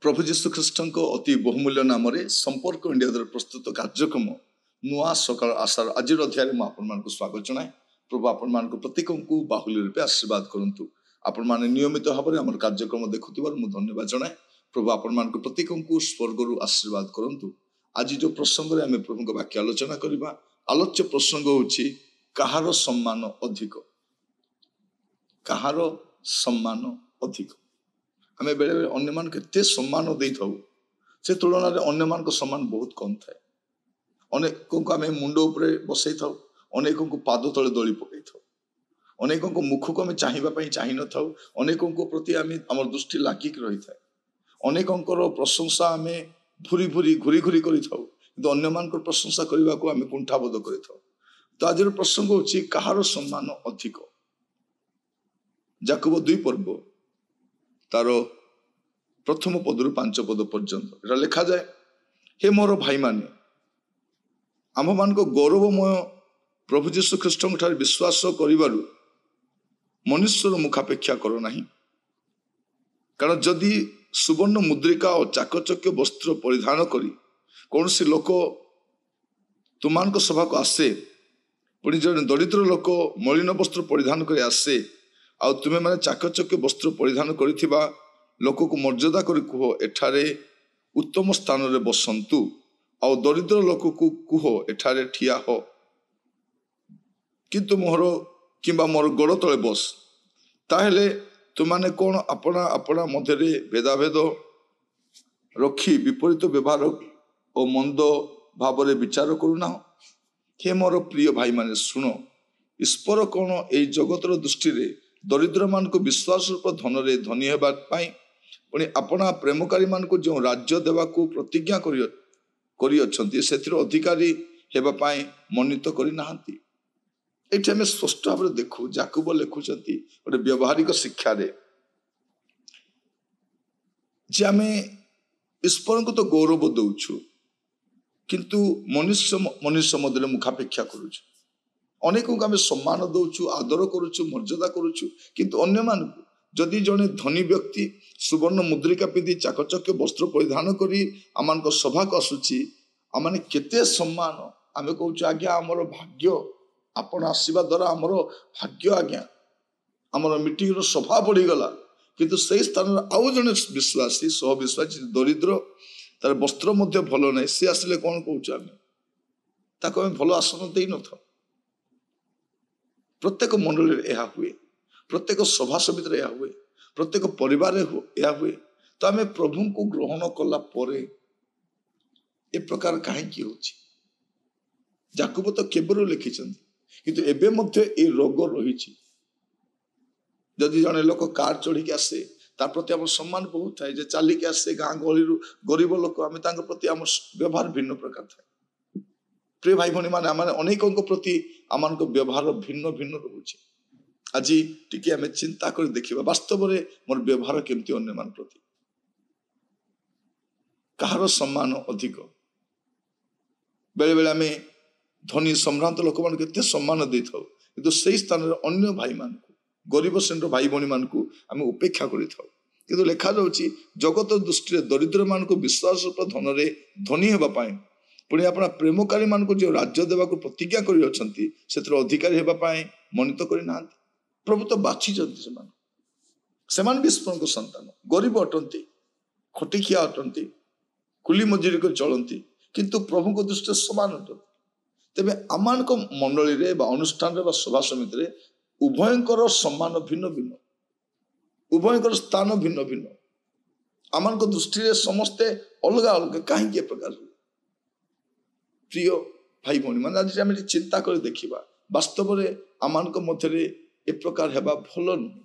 प्रभु जीशु ख्रीष्ट अति बहुमूल्य नाम संपर्क इंडिया द्वारा प्रस्तुत कार्यक्रम नुआ सकाल आशार आज अध्याय मुझे स्वागत जनाए। प्रभु आपण मान प्रत्येक को बाहुल्य रूपे आशीर्वाद करूँ। आपण मैंने नियमित भाव में आम कार्यक्रम देखुवर मुझे धन्यवाद जनाए। प्रभु आपण मान प्रत्येक को स्वर्गर आशीर्वाद करूँ। आज जो प्रसंग में आम प्रभु वाक्य आलोचना करवा, आलोच्य प्रसंग होछि कहार सम्मान अधिक। कहार सम्मान अधिक आमे बेले बेले अन्य मान केते सम्मान दे थाउ, से तुलना रे अन्य मान को सम्मान बहुत कम थाए। अनेकों को आमे मुंड ऊपर बसई थाउ, अनेकों को पाद तले दली पकई थाउ, अनेकों को मुख को आमे चाहिबा पई चाहि न थाउ, अनेकों को प्रति आमे हमर दृष्टि लागिक रही थाए। अनेकों को प्रशंसा आमे भूरी भूरी घुरी घुरी करि थाउ, किंतु अन्य मान को प्रशंसा करबा को आमे कुंठाबोध करि थाउ। तो आज प्रसंग होछि कहार सम्मान अधिक। याकूब 2 पर्व तार प्रथम पदरु 5 पद पर्यंत लिखा जाए, हे मोर भाई माने आम मान को गौरवमय प्रभु जीशु ख्रीष्ट विश्वास करिबारु मनुष्यर मुखापेक्षा करो नहीं। कारण जदि सुवर्ण मुद्रिका और चाकचक्य वस्त्र परिधान करी कौन सी लोक तुमान को सभा को आसे, पुणी जन दरिद्र लोक मलिन वस्त्र परिधान कर आसे, आ तुमे माने चाकचक्य वस्त्र परिधान करिथिबा लोक को मर्यादा करी कुह एठारे उत्तम स्थान रे बसंतु, आ दरिद्र लोक को कुह एठारे ठिया हो, किंतु मोहर किंबा मोर गोड़ तले बस। ताहेले तुमाने कौन अपना अपना मध्य भेदाभेद रखी विपरीत व्यवहार और मंद भाव विचार करूना। हे मोर प्रिय भाई माने शुण, ईश्वर कौन ए जगतर दृष्टि रे दरिद्र मान को विश्वास रूप धन रे धनी हेबा पाई पुणी अपना प्रेमकारी मान को जो राज्य देवा को प्रतिज्ञा करी अछंती सेतिर अधिकारी हेबा पाई मनित करी नाहंती। एठी हमें स्पष्ट भाव देखु याकूब लिखुचंती गोटे व्यवहारिक शिक्षा रे जे आमे ईश्वर को तो गौरव दउछु, किंतु मनुष्य मध्य मुखापेक्षा करूछु। अनेकों को आम सम्मान दौचु, आदर करुचु, मर्यादा करुचु, किंतु अन्य मान जदि जड़े धनी व्यक्ति सुवर्ण मुद्रिका पिंधि चाकचक्य वस्त्र परिधान करी आम सभा को आसुची, आम केते सम्मान आम कहूँ आज्ञा आमर भाग्य आपण आसवा द्वारा आमर भाग्य आज्ञा आमर मीटिंग सभा बढ़ीगला। किंतु से स्थान आउ जड़े विश्वासी सह विश्वासी दरिद्र तार वस्त्र भल ना, सी आसिले कौन कहूँ आम ताको आम भल आसन दे न था। प्रत्येक मंडली यह हुए, प्रत्येक सभा समिति यह हुए, प्रत्येक परिवार यह हुए। तो आम प्रभु को ग्रहण कला परे ए प्रकार कहीं होची। याकूब तो केवल लिखिं किंतु एबे मध्य ए रोग रही। जदि जड़े लोक कार चढ़ी के आसे तार प्रति आम सम्मान बहुत थाए, जे चलिके आसे गाँ गहली गरीब लोक आम प्रति आम व्यवहार भिन्न प्रकार थाए। प्रिय भाई भनी माने आम अनेकों प्रति आम व्यवहार भिन्न भिन्न रोचे। आज टिके आम चिंता कर देखा वास्तव में मोर व्यवहार केमती अन्य मान प्रति कहार सम्मान अधिक। बेले बेले आम धनी सम्रांत लोक मान केते सम्मान दे थाउ, किंतु से स्थान रे अन्य भाई मान को गरीब श्रेणी भाई भनी मान को आम उपेक्षा करि थाउ। किंतु लेखा जाउची जगत दृष्टि रे दरिद्र मान को विश्वास रूप धन रे धनी हेबा पाए पुणी अपना प्रेमकारी मान को जो राज्य देवा को प्रतिज्ञा करी अछंती सेतिर अधिकारी हेबा पाए मनित करि नाहंती। प्रभु तो बाछि जंती सेमान विश्वास को संतान गरीब अटंती, खटिखिया अटंती, कुली मजूरी कर चलती, किंतु प्रभु को दृष्टि समान अटंती। तेबे आमान को मंडली रे बा अनुष्ठान रे बा सभा समिति रे उभयंकर सम्मान भिन्न भिन्न उभयंकर स्थान भिन्न भिन्न आम दृष्टि समस्ते अलग अलग कहीं प्रकार प्रिय भाई भौणी मैंने आज आम चिंता कर देखा वास्तव में आम मध्य ए प्रकार हेबा भल नुह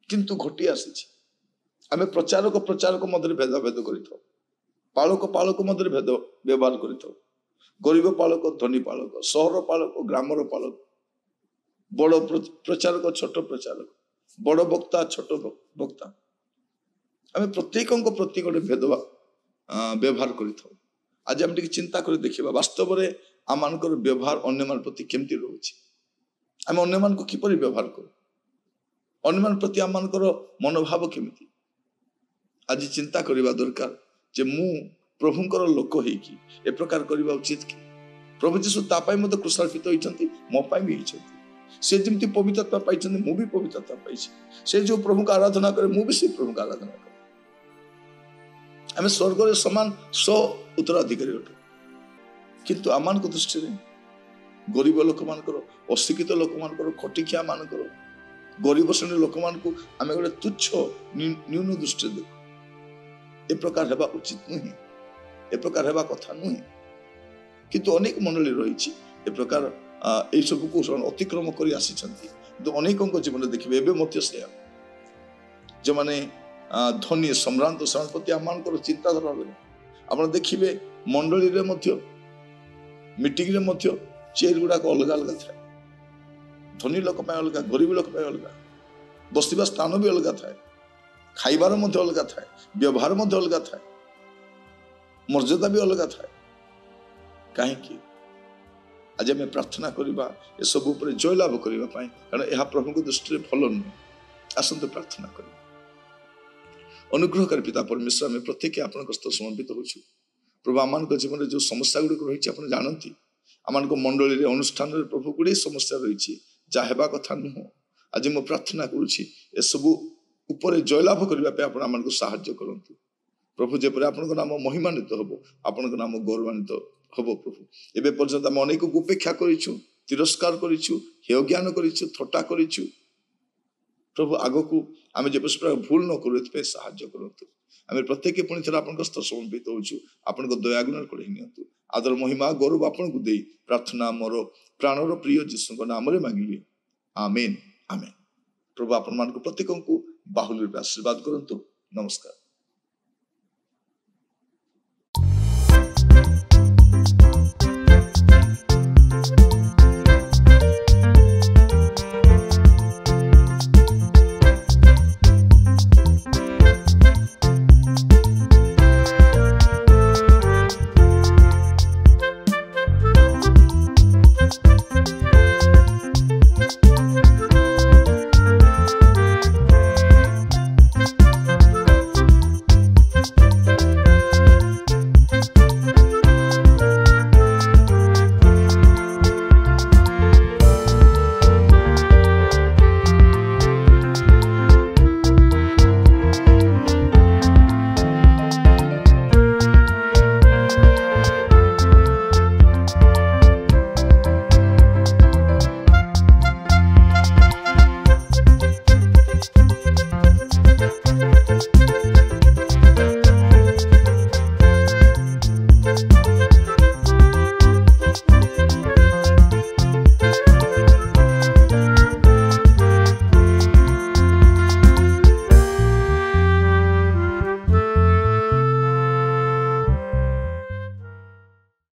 किंतु घटी आसी आम प्रचारक मध्य भेदभेद कर पालक मध्य भेद व्यवहार कर गरीब पालक धनी पालक सहर पालक ग्रामर पालक बड़ प्रचारक छोट प्रचारक बड़ वक्ता छोट वक्ता आम प्रत्येक प्रति गोटे भेद व्यवहार कर आज आम चिंता कर देखा वास्तव में आम व्यवहार अन्य मान प्रति केमती रोचे आम अन्य मान को किपरि व्यवहार करूँ अन्य मान प्रति आम मनोभाव केमिति आज चिंता करने दरकार जे मु प्रभुंकर लोक होइकी ए प्रकार करबा उचित कि प्रभु जीशु तापाई मते क्रूसार्पित होइछंती मो पाई भी होइछंती से जेमती पवित्रता पाइछंती मु भी पवित्रता पाइछि से जो प्रभु का आराधना करे मु भी से प्रभु का आराधना करे आमे स्वर्ग रे समान 100 उत्तराधिकारी होते किंतु आमान को दृष्टि रे गरीब लोक मानकर अशिक्षित लोक मानकर खटिखिया मानकर गरीब श्रेणी लोक मान को आमे गोटे तुच्छ न्यून दृष्टि देखु ए प्रकार हेबा उचित नुहे ए प्रकार हेबा कथा नुहे किंतु अनेक मंडली रही ए प्रकार ए सब को अतिक्रम कर आसी अनेकों जीवन देखिए एवं मध्य से जो माने धनी सम्रांत सेनापति आम चिंताधारा आप देखिए मंडली रे मध्य मीटिंग रे मध्य चेयर गुड़ाक अलग अलग थाए धनी लोक अलग गरीब लोक अलग बसवा स्थान भी अलग थाए खाइबार मध्य अलग थाए व्यवहार मध्य अलग थाए मर्यादा भी अलग थाए कहीं आज आम प्रार्थना करवा ए सब उपर जयलाभ करने कारण यह प्रभु दृष्टि भल नुह आसतु प्रार्थना कर अनुग्रहकारी पिता परमेश्वर आम प्रत्येक आपन हस्त समर्पित होछु प्रभु आम जीवन जो समस्या गुड़िक रही आप जानती आम मंडली अनुष्ठान प्रभु गुड़े समस्या रही जहाँ हेबा कथा नुह आज मु प्रार्थना करुछि ए सब उपरे जयलाभ करने आम साहाय्य करंतु प्रभु जेपरि आपन नाम महिमान्वित हबो आपन नाम गौरवान्वित हबो प्रभु एबे पर्यंत आम अनेक उपेक्षा करिछु तिरस्कार करिछु हेय ज्ञान करिछु थट्टा करिछु प्रभु आगो को आम जे भूल न करू एथि साहाय्य करंतु आम प्रत्येक पुणी थे आपन हस्त समर्पित होछु आपन दया गुण कढि नियंतु आदर महिमा गौरव आपन को देई प्रार्थना मोर प्राणर प्रिय जीशु को नाम रे मांगिली आमेन आमेन प्रभु आपन मान को प्रत्येक को बाहुल्य रूपे आशीर्वाद करंतु नमस्कार।